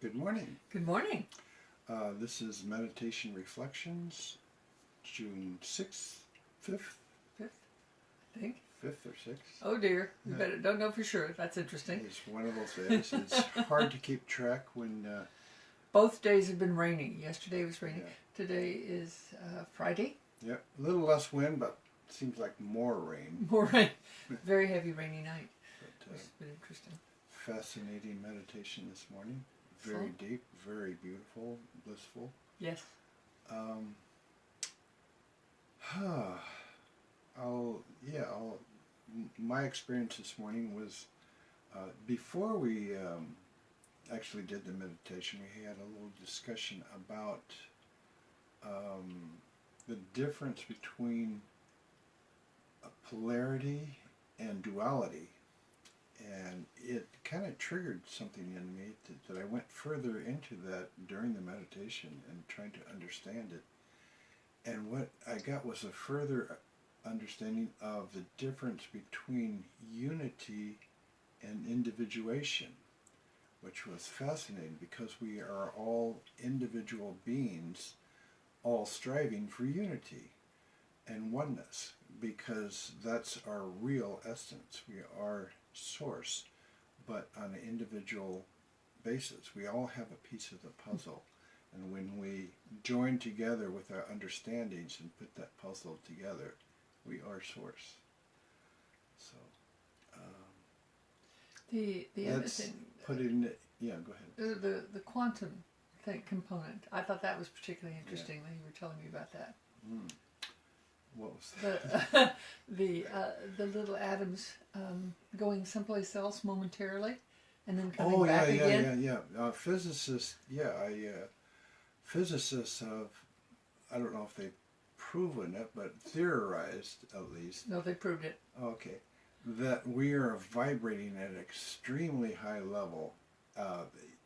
Good morning. Good morning. This is Meditation Reflections, June 6th, 5th? Fifth, I think. 5th or 6th? Oh dear, we better don't know for sure. That's interesting. It's one of those days. It's hard to keep track when... Both days have been rainy. Yesterday was rainy. Yeah. Today is Friday. Yep, a little less wind, but seems like more rain. More rain. Very heavy rainy night. But, Which has been interesting. fascinating meditation this morning. Very deep, very beautiful, blissful. Yes. My experience this morning was before we actually did the meditation, we had a little discussion about the difference between polarity and duality. And it kind of triggered something in me that I went further into that during the meditation and trying to understand it. And what I got was a further understanding of the difference between unity and individuation, which was fascinating because we are all individual beings, all striving for unity and oneness, because that's our real essence. We are source, but on an individual basis. We all have a piece of the puzzle, and when we join together with our understandings and put that puzzle together, we are source. So The other thing. Putting it. Yeah, go ahead. The quantum component. I thought that was particularly interesting when you were telling me about that. Mm. What was that? The little atoms going someplace else momentarily, and then coming back again. Physicists have, I don't know if they've proven it, but theorized at least. No, they proved it. Okay, that we are vibrating at an extremely high level.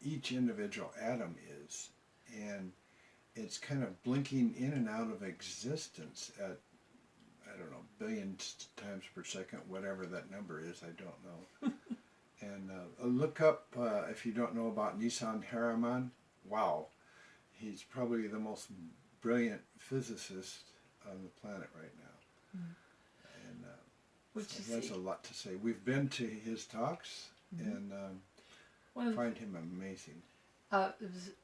Each individual atom is, and it's kind of blinking in and out of existence at, I don't know, billions times per second, whatever that number is, I don't know. And look up, if you don't know about Nissan Harriman, wow, he's probably the most brilliant physicist on the planet right now. And so that's a lot to say. We've been to his talks, and find him amazing. It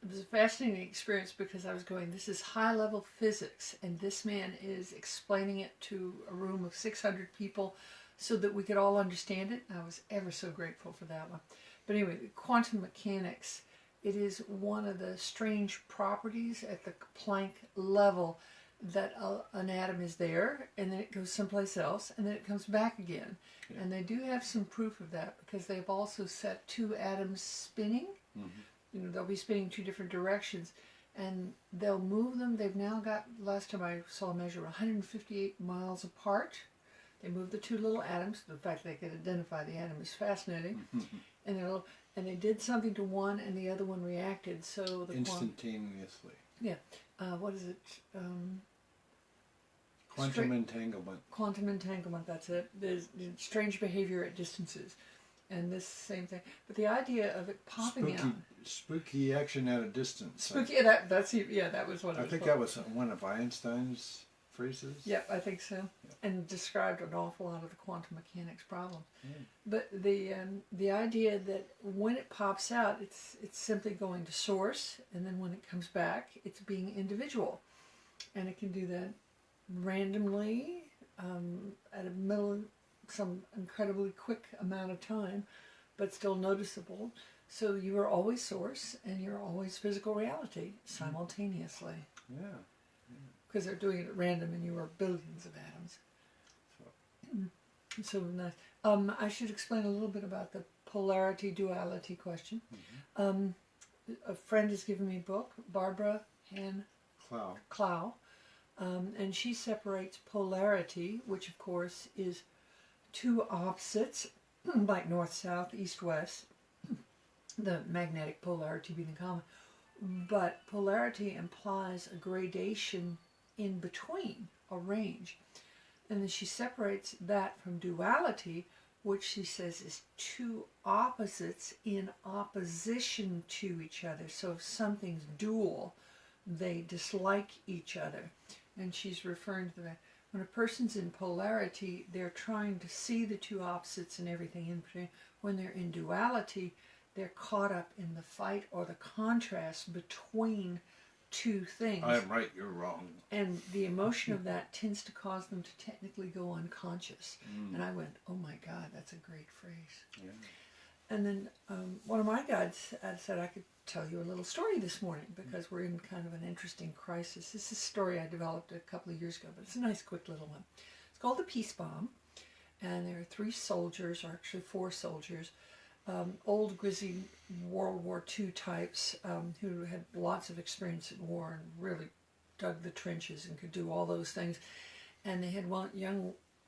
was a fascinating experience because I was going, this is high-level physics, and this man is explaining it to a room of 600 people so that we could all understand it. I was ever so grateful for that one. But anyway, quantum mechanics, it is one of the strange properties at the Planck level that an atom is there, and then it goes someplace else, and then it comes back again. Yeah. And they do have some proof of that because they've also set two atoms spinning. Mm-hmm. You know, they'll be spinning two different directions, and they'll move them. They've now got, last time I saw a measure, 158 miles apart. They move the two little atoms. The fact they could identify the atom is fascinating. And they did something to one, and the other one reacted. So the instantaneously. What is it? Quantum entanglement. Quantum entanglement. That's it. There's strange behavior at distances. And this same thing, but the idea of it popping out. Spooky action at a distance. Spooky. That was what I think that was one of Einstein's phrases. Yep, I think so. Yep. And described an awful lot of the quantum mechanics problem. But the idea that when it pops out, it's simply going to source, and then when it comes back, it's being individual, and it can do that randomly at some incredibly quick amount of time, but still noticeable. So you are always source and you're always physical reality simultaneously. Yeah. Because they're doing it at random, and you are billions of atoms. So nice. I should explain a little bit about the polarity duality question. A friend has given me a book, Barbara Ann Clow, and she separates polarity, which of course is two opposites, like north-south, east-west, the magnetic polarity being common. But polarity implies a gradation in between, a range. And then she separates that from duality, which she says is two opposites in opposition to each other. So if something's dual, they dislike each other. And she's referring to that. When a person's in polarity, they're trying to see the two opposites and everything in between. When they're in duality, they're caught up in the fight or the contrast between two things. I'm right, you're wrong. And the emotion of that tends to cause them to technically go unconscious. And I went, oh my God, that's a great phrase. Yeah. And then one of my guides said I could tell you a little story this morning because we're in kind of an interesting crisis. This is a story I developed a couple of years ago, but it's a nice, quick little one. It's called The Peace Bomb. And there are 3 soldiers, or actually 4 soldiers, old grizzly World War II types who had lots of experience in war and really dug the trenches and could do all those things. And they had a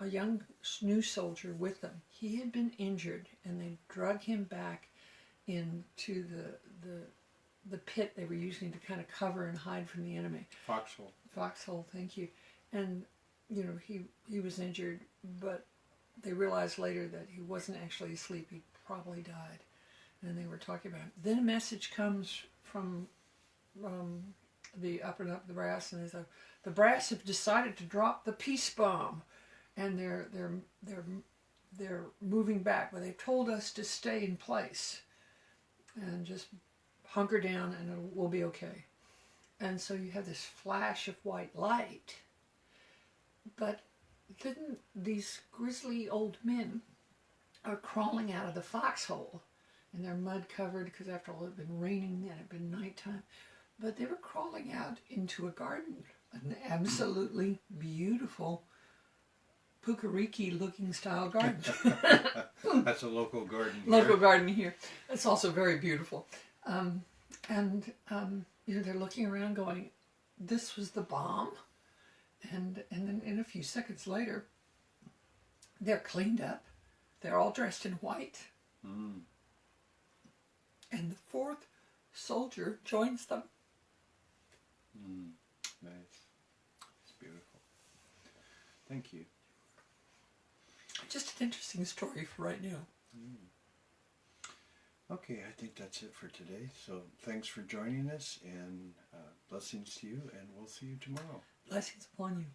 young new soldier with them. He had been injured, and they drug him back into the pit they were using to kind of cover and hide from the enemy. Foxhole. Foxhole, thank you. And you know, he was injured, but they realized later that he wasn't actually asleep. He probably died. And they were talking about it. Then a message comes from the up and up the brass, and they say, the brass have decided to drop the peace bomb, and they're moving back, but they've told us to stay in place and just hunker down, and we'll be okay. And so you have this flash of white light, but then these grizzly old men are crawling out of the foxhole, and they're mud covered because after all it had been raining and it had been nighttime, but they were crawling out into a garden, an absolutely beautiful Pukariki looking style garden. That's a local garden here. Local garden here. It's also very beautiful. You know, they're looking around going, this was the bomb? And then in a few seconds later, they're cleaned up. They're all dressed in white. And the 4th soldier joins them. Nice. It's beautiful. Thank you. Just an interesting story for right now. Okay, I think that's it for today. So thanks for joining us, and blessings to you, and we'll see you tomorrow. Blessings upon you.